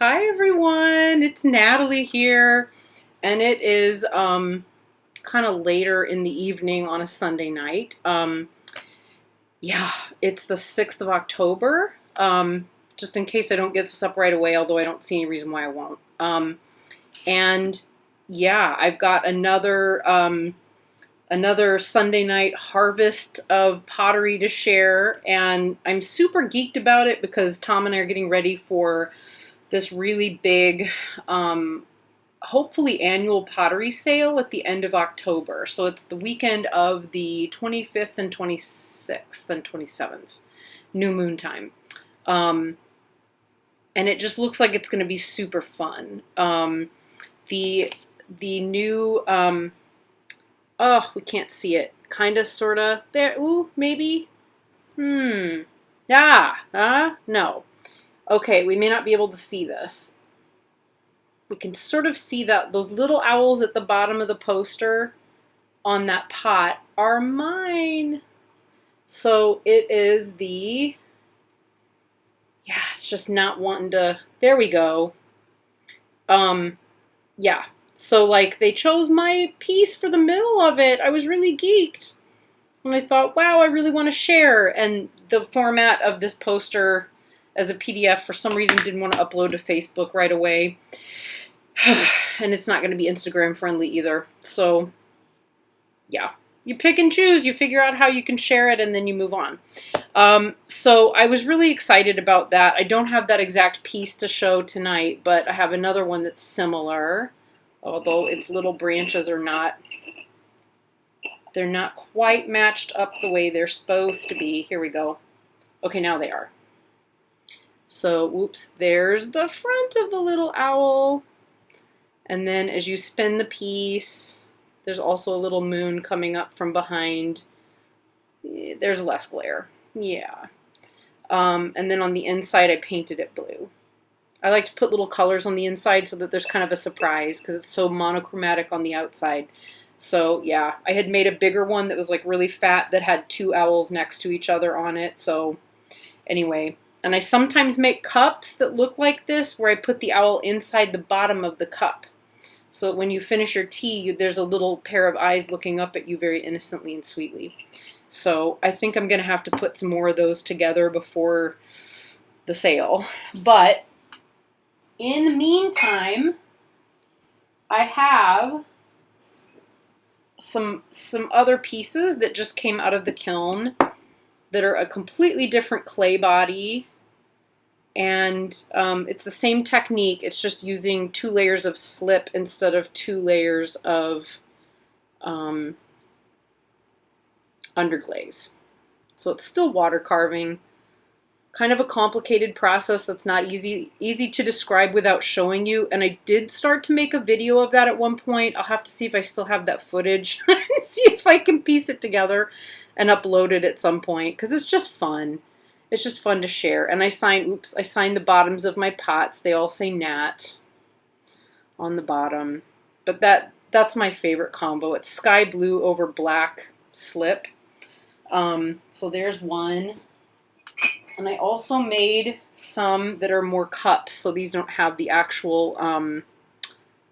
Hi everyone, it's Natalie here, and it is kind of later in the evening on a Sunday night. Yeah, it's the 6th of October. Just in case I don't get this up right away, although I don't see any reason why I won't. And yeah, I've got another Sunday night harvest of pottery to share, and I'm super geeked about it because Tom and I are getting ready for this really big, hopefully annual pottery sale at the end of October. So it's the weekend of the 25th and 26th and 27th, new moon time. And it just looks like it's going to be super fun. The new, oh, we can't see it. Kind of, sort of, there, ooh, maybe? No. Okay, we may not be able to see this. We can sort of see that those little owls at the bottom of the poster on that pot are mine. So it is yeah, it's just not wanting to, there we go. Yeah, so like they chose my piece for the middle of it. I was really geeked. And I thought, wow, I really want to share. And the format of this poster as a PDF for some reason didn't want to upload to Facebook right away. And it's not going to be Instagram friendly either. So yeah, you pick and choose, you figure out how you can share it, and then you move on. So I was really excited about that. I don't have that exact piece to show tonight, but I have another one that's similar, although its little branches are not, they're not quite matched up the way they're supposed to be. Here we go. Okay, now they are. So, whoops, there's the front of the little owl. And then as you spin the piece, there's also a little moon coming up from behind. There's less glare. Yeah. And then on the inside, I painted it blue. I like to put little colors on the inside so that there's kind of a surprise because it's so monochromatic on the outside. So yeah, I had made a bigger one that was like really fat that had two owls next to each other on it. So anyway, and I sometimes make cups that look like this where I put the owl inside the bottom of the cup. So when you finish your tea, there's a little pair of eyes looking up at you very innocently and sweetly. So I think I'm going to have to put some more of those together before the sale. But in the meantime, I have some other pieces that just came out of the kiln that are a completely different clay body, and it's the same technique. It's just using 2 layers of slip instead of 2 layers of underglaze. So it's still water carving. Kind of a complicated process that's not easy to describe without showing you. And I did start to make a video of that at one point. I'll have to see if I still have that footage and see if I can piece it together and upload it at some point, because it's just fun. It's just fun to share. And I signed the bottoms of my pots. They all say Nat on the bottom. But that's my favorite combo. It's sky blue over black slip. So there's one. And I also made some that are more cups, so these don't have the actual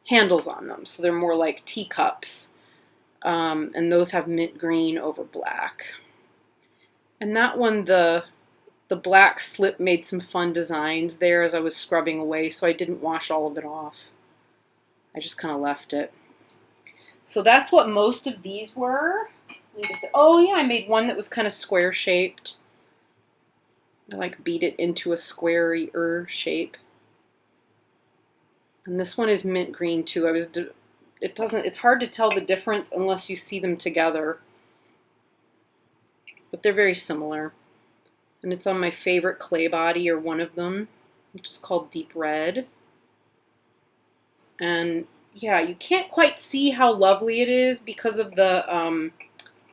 handles on them. So they're more like teacups. And those have mint green over black. And that one, the black slip made some fun designs there as I was scrubbing away, so I didn't wash all of it off. I just kind of left it. So that's what most of these were. Oh yeah, I made one that was kind of square shaped. I like beat it into a square-er shape. And this one is mint green too. It's hard to tell the difference unless you see them together. But they're very similar. And it's on my favorite clay body, or one of them, which is called Deep Red. And yeah, you can't quite see how lovely it is because of the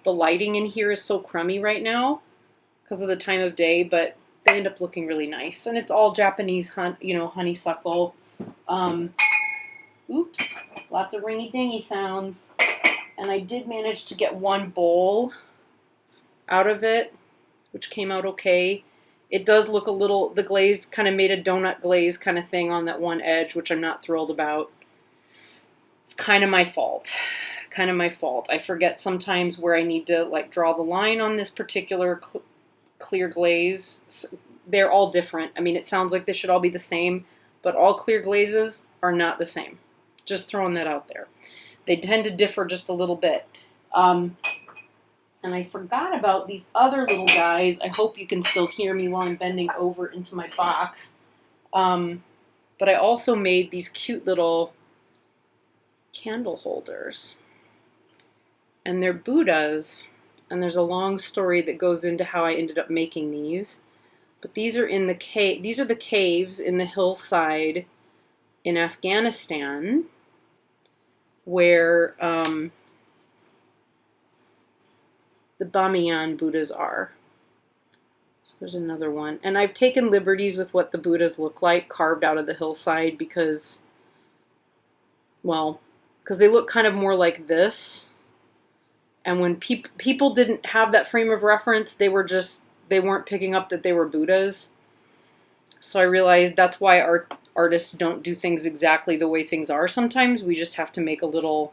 lighting in here is so crummy right now because of the time of day, but they end up looking really nice. And it's all Japanese, honeysuckle. Oops, lots of ringy-dingy sounds. And I did manage to get one bowl out of it, which came out okay. It does look a little, the glaze kind of made a donut glaze kind of thing on that one edge, which I'm not thrilled about. It's kind of my fault. Kind of my fault. I forget sometimes where I need to like draw the line on this particular clear glaze. They're all different. I mean, it sounds like they should all be the same, but all clear glazes are not the same. Just throwing that out there. They tend to differ just a little bit. And I forgot about these other little guys. I hope you can still hear me while I'm bending over into my box. But I also made these cute little candle holders. And they're Buddhas. And there's a long story that goes into how I ended up making these. But these are in the cave. These are the caves in the hillside in Afghanistan, where the Bamiyan Buddhas are. So there's another one. And I've taken liberties with what the Buddhas look like carved out of the hillside because, well, because they look kind of more like this. And when people didn't have that frame of reference, they weren't picking up that they were Buddhas. So I realized that's why artists don't do things exactly the way things are. Sometimes we just have to make little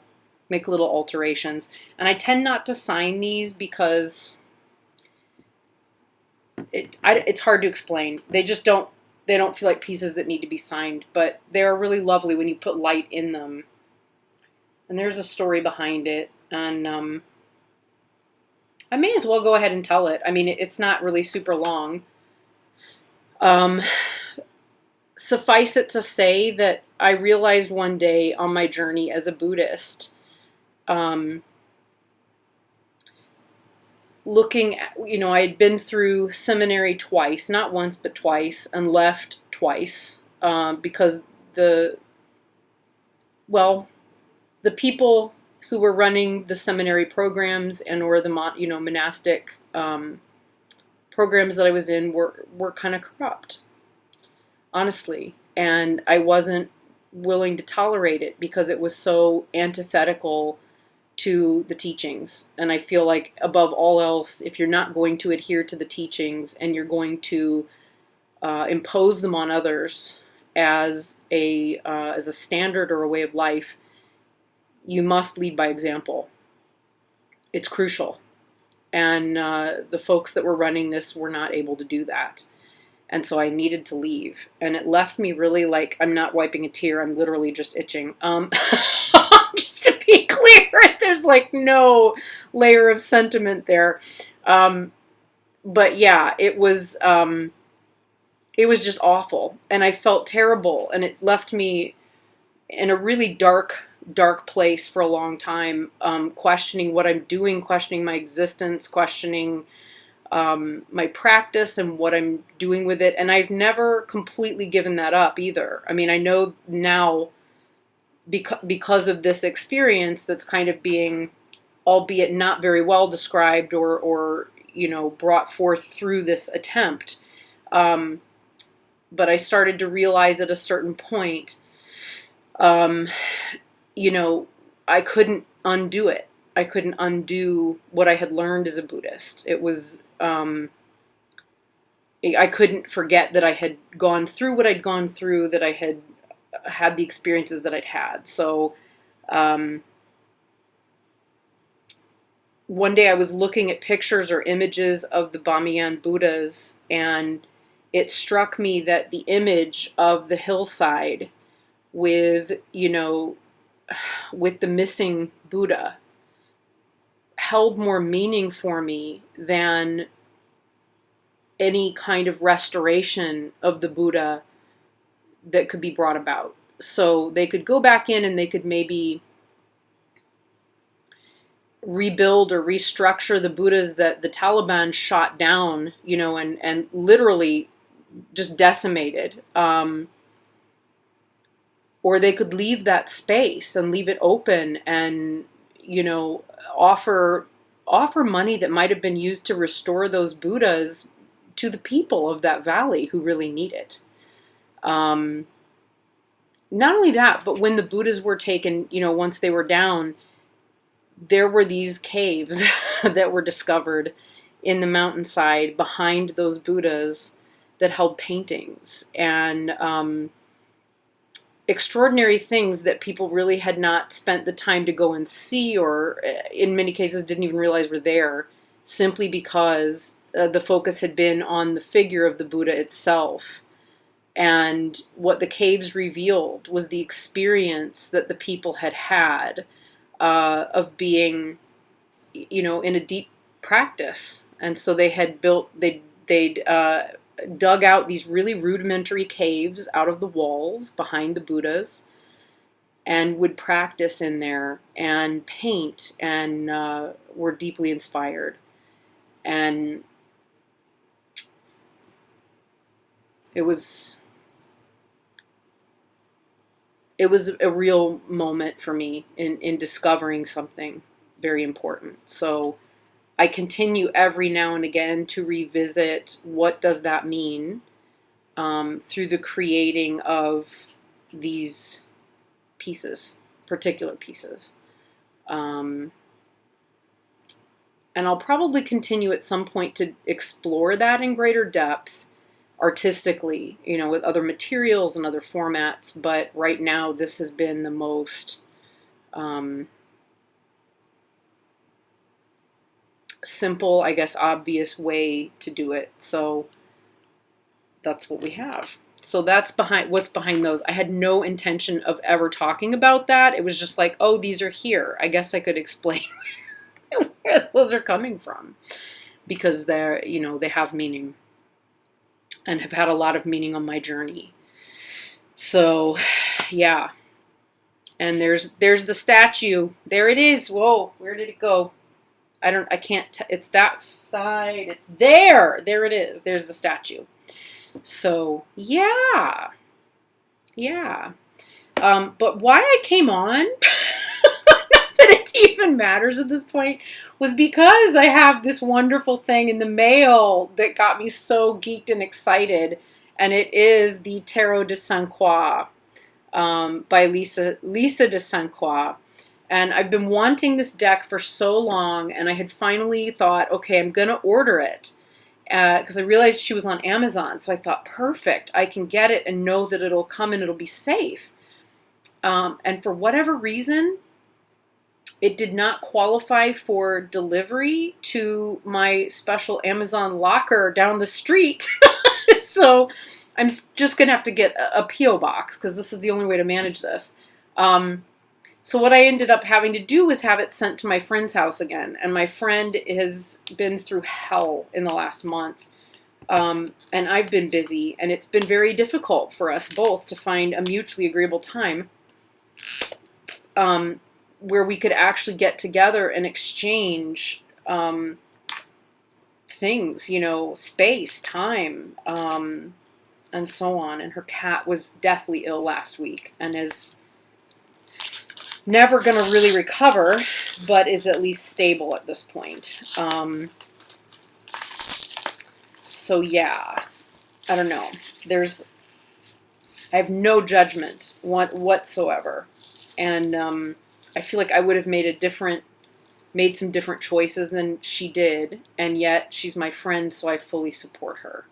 alterations. And I tend not to sign these because it's hard to explain. They don't feel like pieces that need to be signed, but they're really lovely when you put light in them. And there's a story behind it. And I may as well go ahead and tell it. I mean, it's not really super long. Suffice it to say that I realized one day on my journey as a Buddhist, looking at, I had been through seminary twice, not once, but twice, and left twice, because the people who were running the seminary programs and or the monastic programs that I was in were kind of corrupt, honestly, and I wasn't willing to tolerate it because it was so antithetical to the teachings. And I feel like above all else, if you're not going to adhere to the teachings and you're going to impose them on others as a standard or a way of life, you must lead by example. It's crucial. And the folks that were running this were not able to do that. And so I needed to leave. And it left me really like, I'm not wiping a tear, I'm literally just itching. Just to be clear, there's like no layer of sentiment there. But yeah, it was just awful. And I felt terrible. And it left me in a really dark place for a long time, questioning what I'm doing, questioning my existence, questioning my practice and what I'm doing with it. And I've never completely given that up either. I mean, I know now because of this experience that's kind of being, albeit not very well described or brought forth through this attempt. But I started to realize at a certain point, I couldn't undo it. I couldn't undo what I had learned as a Buddhist. It was, I couldn't forget that I had gone through what I'd gone through, that I had had the experiences that I'd had. So, one day I was looking at pictures or images of the Bamiyan Buddhas, and it struck me that the image of the hillside with the missing Buddha held more meaning for me than any kind of restoration of the Buddha that could be brought about. So they could go back in and they could maybe rebuild or restructure the Buddhas that the Taliban shot down, and literally just decimated. Or they could leave that space and leave it open and, offer money that might have been used to restore those Buddhas to the people of that valley who really need it. Not only that, but when the Buddhas were taken, once they were down, there were these caves that were discovered in the mountainside behind those Buddhas that held paintings and extraordinary things that people really had not spent the time to go and see, or in many cases didn't even realize were there, simply because the focus had been on the figure of the Buddha itself. And what the caves revealed was the experience that the people had had of being, in a deep practice. And so they had they'd dug out these really rudimentary caves out of the walls behind the Buddhas, and would practice in there and paint, and were deeply inspired. And it was a real moment for me in discovering something very important. So I continue every now and again to revisit what does that mean through the creating of these pieces, particular pieces. And I'll probably continue at some point to explore that in greater depth artistically, with other materials and other formats. But right now, this has been the most simple, I guess, obvious way to do it. So that's what we have. So that's what's behind those. I had no intention of ever talking about that. It was just like, oh, these are here. I guess I could explain where those are coming from, because they're, they have meaning and have had a lot of meaning on my journey. So, yeah. And there's the statue. There it is. Whoa, where did it go? I can't, it's that side. It's there. There it is. There's the statue. So, yeah. Yeah. But why I came on, not that it even matters at this point, was because I have this wonderful thing in the mail that got me so geeked and excited. And it is the Tarot de Sainte Croix by Lisa de Sainte Croix. And I've been wanting this deck for so long, and I had finally thought, okay, I'm going to order it. Because I realized she was on Amazon. So I thought, perfect, I can get it and know that it'll come and it'll be safe. And for whatever reason, it did not qualify for delivery to my special Amazon locker down the street. So I'm just going to have to get a P.O. box, because this is the only way to manage this. So what I ended up having to do was have it sent to my friend's house again. And my friend has been through hell in the last month. And I've been busy. And it's been very difficult for us both to find a mutually agreeable time where we could actually get together and exchange things, space, time, and so on. And her cat was deathly ill last week and is never going to really recover, but is at least stable at this point. So yeah, I don't know. I have no judgment whatsoever. And I feel like I would have made some different choices than she did. And yet she's my friend, so I fully support her.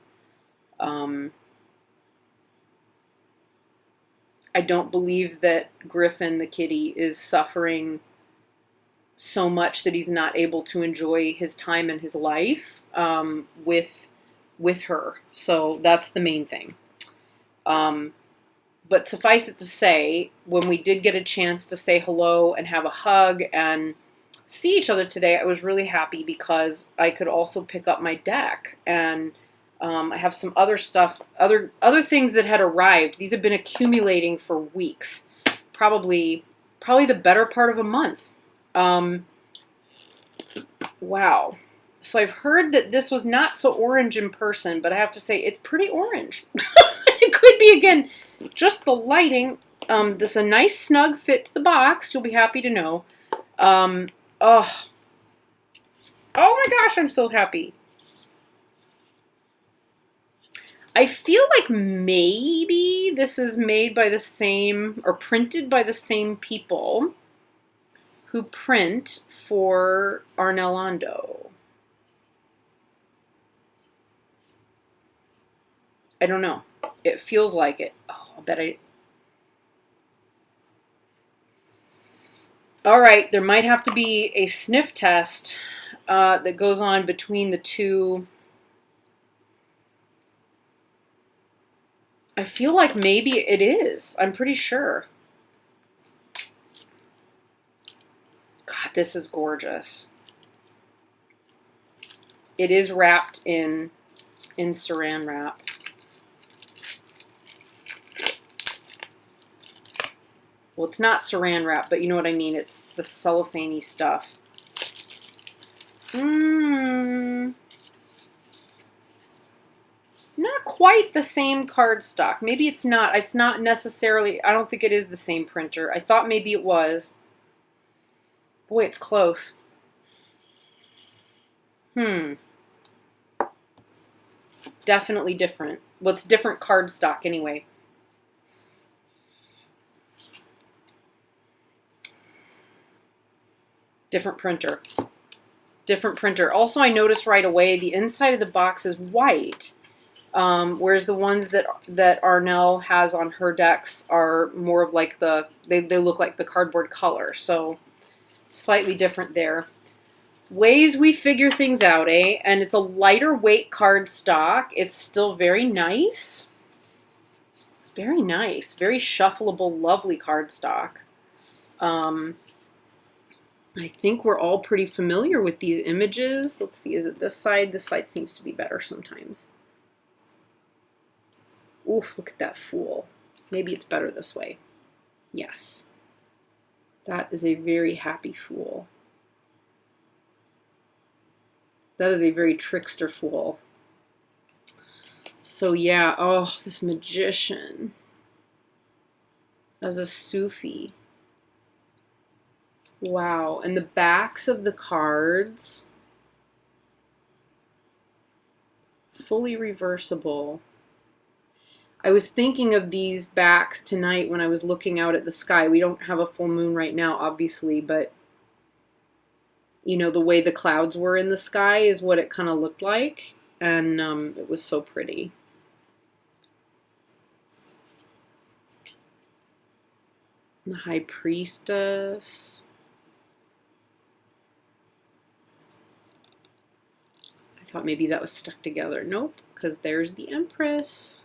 I don't believe that Griffin, the kitty, is suffering so much that he's not able to enjoy his time and his life with her. So that's the main thing. But suffice it to say, when we did get a chance to say hello and have a hug and see each other today, I was really happy because I could also pick up my deck. And I have some other stuff, other things that had arrived. These have been accumulating for weeks, probably the better part of a month. Wow. So I've heard that this was not so orange in person, but I have to say it's pretty orange. It could be, again, just the lighting. This is a nice snug fit to the box. You'll be happy to know. Oh my gosh, I'm so happy. I feel like maybe this is made by the same, or printed by the same people who print for Arnelando. I don't know. It feels like it. Oh, I'll bet I... All right, there might have to be a sniff test that goes on between the two. I feel like maybe it is. I'm pretty sure. God, this is gorgeous. It is wrapped in saran wrap. Well, it's not saran wrap, but you know what I mean. It's the cellophane-y stuff. Not quite the same cardstock. Maybe it's not. It's not necessarily. I don't think it is the same printer. I thought maybe it was. Boy, it's close. Definitely different. Well, it's different cardstock anyway. Different printer. Different printer. Also, I noticed right away the inside of the box is white, whereas the ones that Arnell has on her decks are more of like they look like the cardboard color. So slightly different there. Ways we figure things out, eh? And it's a lighter weight cardstock. It's still very nice. Very nice. Very shuffleable, lovely cardstock. I think we're all pretty familiar with these images. Let's see, is it this side? This side seems to be better sometimes. Oof, look at that fool. Maybe it's better this way. Yes. That is a very happy fool. That is a very trickster fool. So yeah, oh, this magician as a Sufi. Wow, and the backs of the cards, fully reversible. I was thinking of these backs tonight when I was looking out at the sky. We don't have a full moon right now, obviously, but you know, the way the clouds were in the sky is what it kind of looked like, and it was so pretty. The High Priestess. I thought maybe that was stuck together. Nope, because there's the Empress.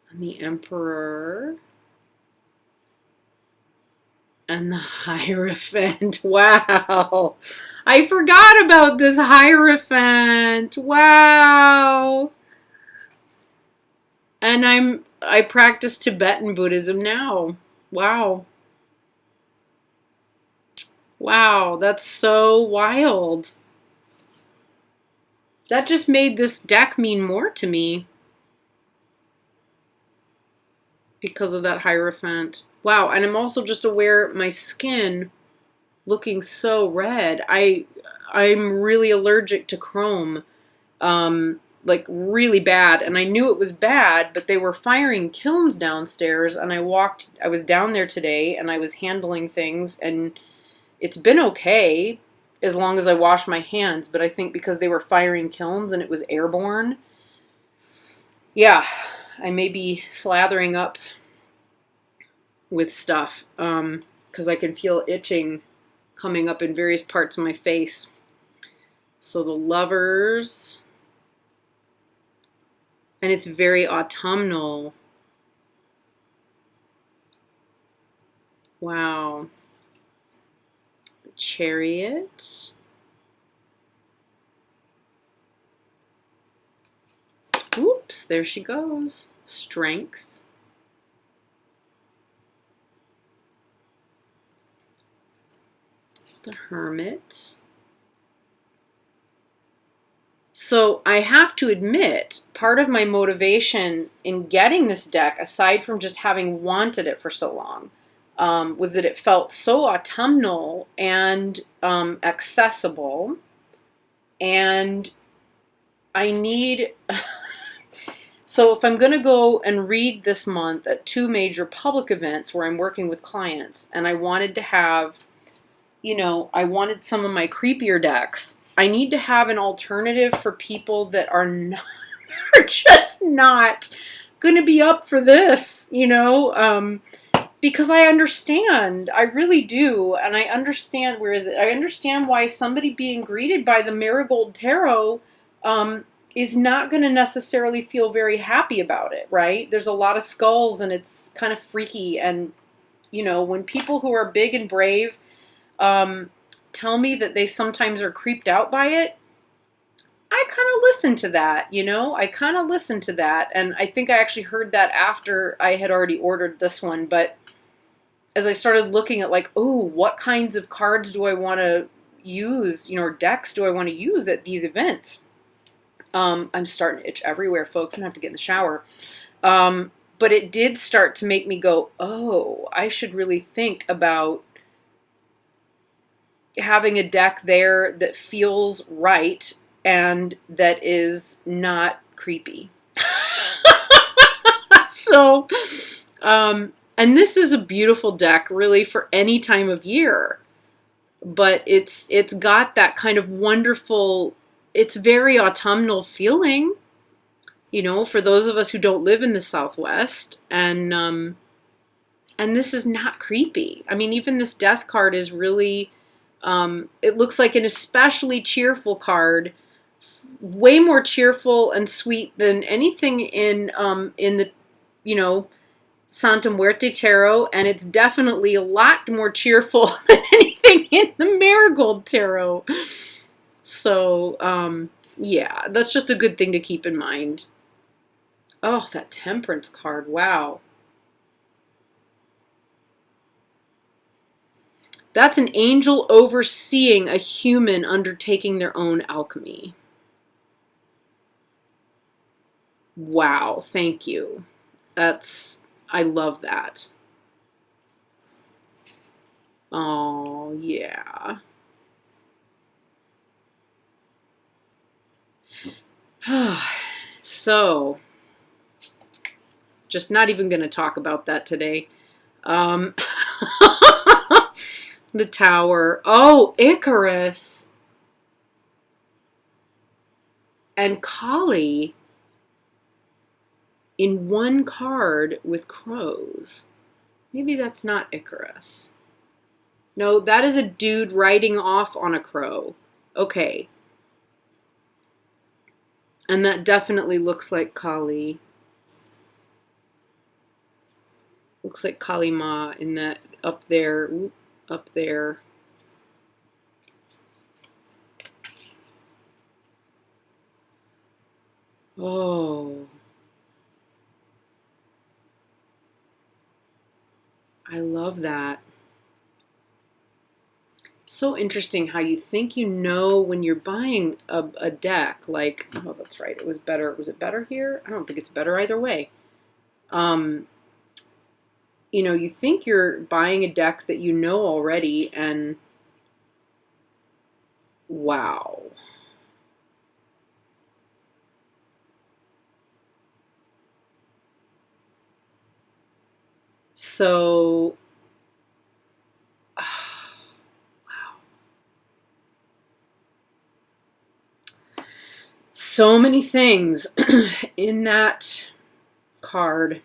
And the Emperor. And the Hierophant. Wow. I forgot about this Hierophant. Wow. And I practice Tibetan Buddhism now. Wow. Wow, that's so wild. That just made this deck mean more to me because of that Hierophant. Wow, and I'm also just aware my skin looking so red. I'm really allergic to chrome, like really bad. And I knew it was bad, but they were firing kilns downstairs, and I was down there today, and I was handling things, and it's been okay as long as I wash my hands, but I think because they were firing kilns and it was airborne, yeah, I may be slathering up with stuff because I can feel itching coming up in various parts of my face. So the Lovers, and it's very autumnal. Wow. The Chariot. Oops, there she goes. Strength. The Hermit. So I have to admit, part of my motivation in getting this deck, aside from just having wanted it for so long, was that it felt so autumnal and accessible. And I need... So if I'm going to go and read this month at 2 major public events where I'm working with clients, and I wanted to have, you know, I wanted some of my creepier decks I need to have an alternative for people that are not, are just not going to be up for this, because I understand. I really do. And I understand, where is it? I understand why somebody being greeted by the Marigold Tarot is not going to necessarily feel very happy about it, right? There's a lot of skulls and it's kind of freaky. And, when people who are big and brave tell me that they sometimes are creeped out by it, I kind of listen to that, I kind of listen to that. And I think I actually heard that after I had already ordered this one. But as I started looking at what kinds of cards do I want to use, or decks do I want to use at these events? I'm starting to itch everywhere, folks. I'm going to have to get in the shower. But it did start to make me go, oh, I should really think about having a deck there that feels right and that is not creepy. So, and this is a beautiful deck really for any time of year, but it's got that kind of wonderful, it's very autumnal feeling, for those of us who don't live in the Southwest, and this is not creepy. I mean, even this death card is really, it looks like an especially cheerful card, way more cheerful and sweet than anything in the, Santa Muerte Tarot, and it's definitely a lot more cheerful than anything in the Marigold Tarot. So, yeah, that's just a good thing to keep in mind. Oh, that Temperance card, wow. That's an angel overseeing a human undertaking their own alchemy. Wow, thank you. I love that. Oh, yeah. So, just not even going to talk about that today. The Tower. Oh, Icarus. And Kali in one card with crows. Maybe that's not Icarus. No, that is a dude riding off on a crow. Okay. And that definitely looks like Kali. Looks like Kali Ma in that up there. Up there. Oh. I love that. It's so interesting how you think when you're buying a deck, like, oh, that's right, it was better. Was it better here? I don't think it's better either way. You think you're buying a deck that you know already, and wow. So, wow. So many things in that card.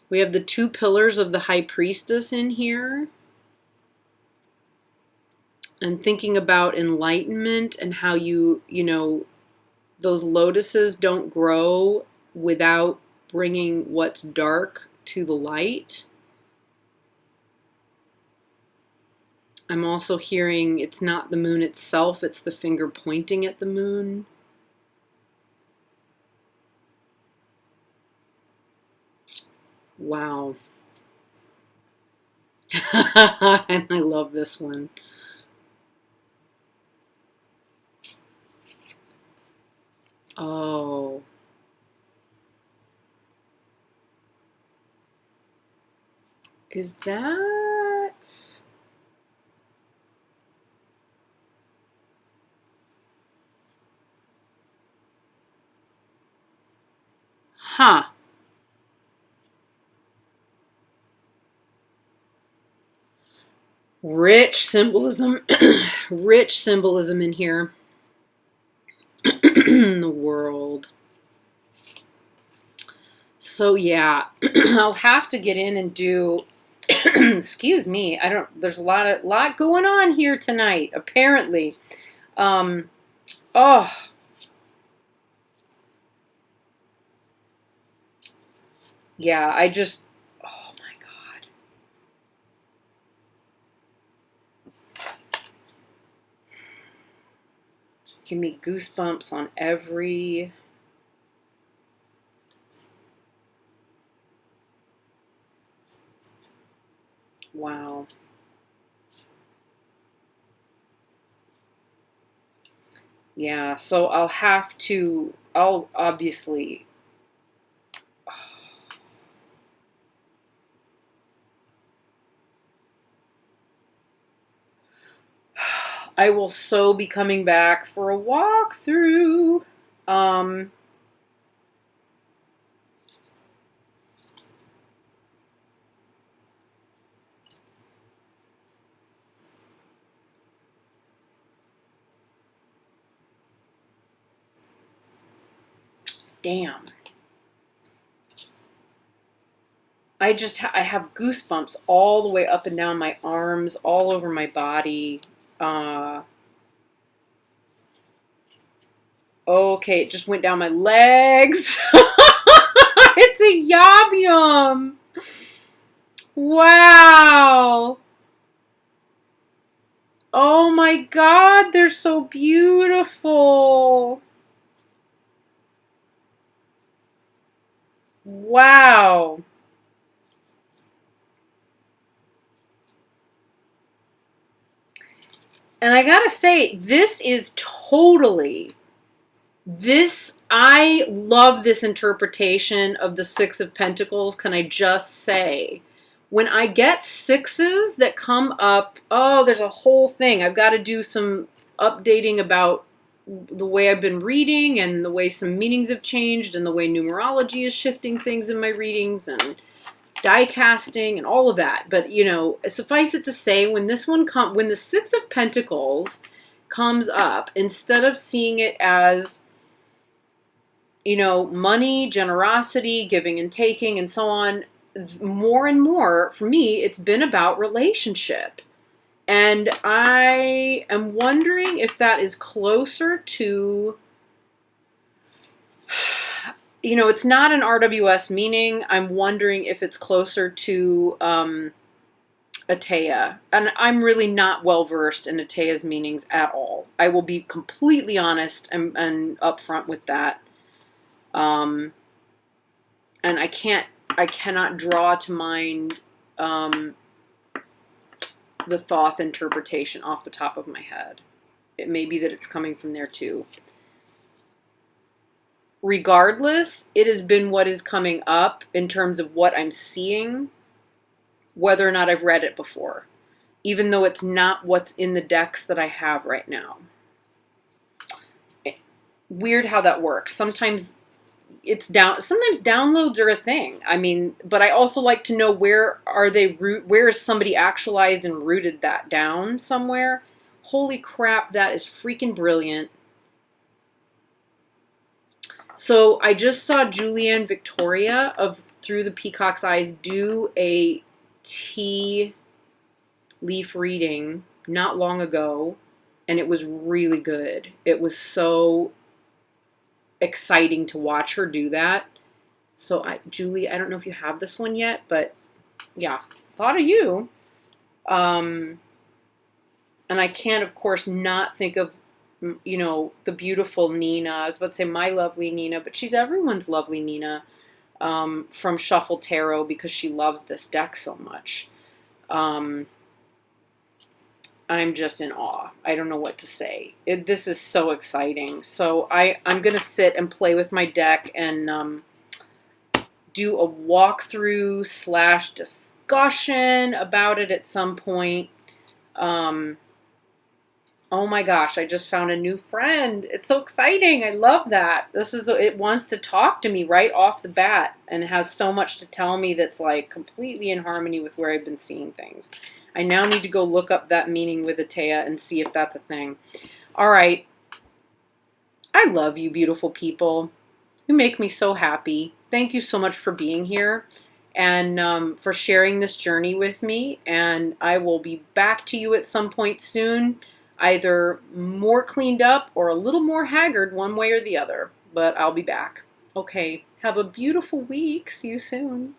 We have the 2 pillars of the High Priestess in here. And thinking about enlightenment and how those lotuses don't grow without bringing what's dark to the light. I'm also hearing it's not the moon itself, it's the finger pointing at the moon. Wow. And I love this one. Oh. Is that... Huh. Rich symbolism, rich symbolism in here. In the world. So yeah, I'll have to get in and do. Excuse me. There's a lot going on here tonight. Apparently. Oh. Yeah. Oh my God. Give me goosebumps on every. Wow. Yeah, so I'll obviously, I will so be coming back for a walkthrough. Damn. I have goosebumps all the way up and down my arms, all over my body. Okay, it just went down my legs. It's a yabium. Wow. Oh my God, they're so beautiful. Wow. And I gotta say, I love this interpretation of the Six of Pentacles. Can I just say, when I get sixes that come up, oh, there's a whole thing. I've got to do some updating about the way I've been reading and the way some meanings have changed and the way numerology is shifting things in my readings and die casting and all of that. But, suffice it to say, when the Six of Pentacles comes up, instead of seeing it as, money, generosity, giving and taking, and so on, more and more, for me, it's been about relationship. And I am wondering if that is closer to, it's not an RWS meaning. I'm wondering if it's closer to Atea. And I'm really not well versed in Atea's meanings at all. I will be completely honest and upfront with that. And I cannot draw to mind the Thoth interpretation off the top of my head. It may be that it's coming from there too. Regardless, it has been what is coming up in terms of what I'm seeing, whether or not I've read it before, even though it's not what's in the decks that I have right now. Weird how that works. Sometimes downloads are a thing. I mean, but I also like to know where is somebody actualized and rooted that down somewhere. Holy crap, that is freaking brilliant. So I just saw Julianne Victoria of Through the Peacock's Eyes do a tea leaf reading not long ago, and it was really good. It was so exciting to watch her do that. So Julie, I don't know if you have this one yet, but yeah, thought of you. And I can't, of course, not think of, the beautiful Nina. I was about to say my lovely Nina, but she's everyone's lovely Nina from Shuffle Tarot, because she loves this deck so much. I'm just in awe. I don't know what to say. This is so exciting. So I'm going to sit and play with my deck and do a walkthrough / discussion about it at some point. Oh my gosh, I just found a new friend. It's so exciting. I love that. It wants to talk to me right off the bat and has so much to tell me that's like completely in harmony with where I've been seeing things. I now need to go look up that meaning with Atea and see if that's a thing. All right. I love you, beautiful people. You make me so happy. Thank you so much for being here and for sharing this journey with me. And I will be back to you at some point soon, either more cleaned up or a little more haggard, one way or the other. But I'll be back. Okay. Have a beautiful week. See you soon.